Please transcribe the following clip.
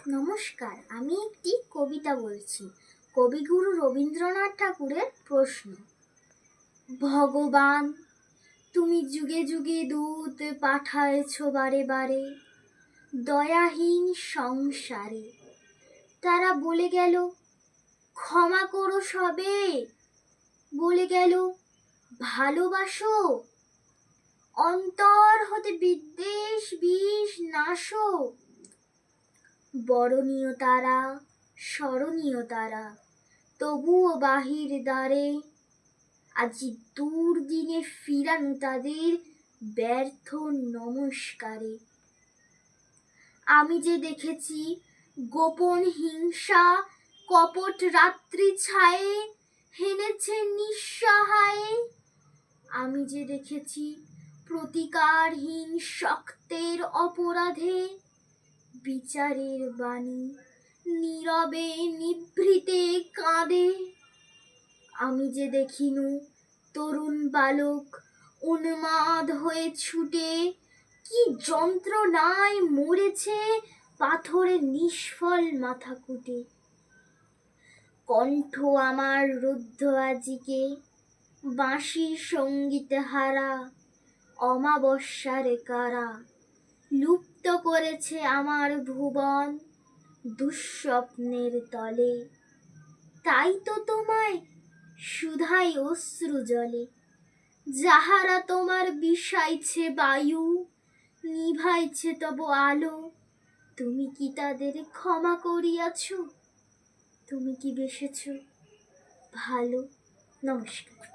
নমস্কার, আমি একটি কবিতা বলছি। কবিগুরু রবীন্দ্রনাথ ঠাকুরের প্রশ্ন। ভগবান, তুমি যুগে যুগে দূত পাঠায়েছ বারে বারে দয়াহীন সংসারে। তারা বলে গেল ক্ষমা করো সবে, বলে গেল ভালোবাসো, অন্তর হতে বিদ্বেষ বিষ নাশো। বরণীয় তারা, স্মরণীয় তারা, তবুও বাহির দ্বারে আজি দুর্দিনে ফিরানো তাদের ব্যর্থ নমস্কারে। আমি যে দেখেছি গোপন হিংসা কপট রাত্রি ছায়ে হেনেছে নিঃসহায়ে। আমি যে দেখেছি প্রতিকারহীন শক্তের অপরাধে বিচারের বাণী নীরবে নিভৃতে কাঁদে। আমি যে দেখিনু তরুণ বালক উন্মাদ হয়ে ছুটে কি যন্ত্রণায় মরেছে পাথরে নিষ্ফল মাথা কুটে। কণ্ঠ আমার রুদ্ধ আজিকে বাঁশির সঙ্গীতে হারা, অমাবস্যারে কারা লুপ্ত করেছে আমার ভুবন দুঃস্বপ্নের তলে। তাই তো তোমায় সুধাই অশ্রু জলে, যাহারা তোমার বিষাইছে বায়ু নিভাইছে তব আলো। তুমি কি তাদের ক্ষমা করিয়াছ? তুমি কি বেসেছ ভালো? নমস্কার।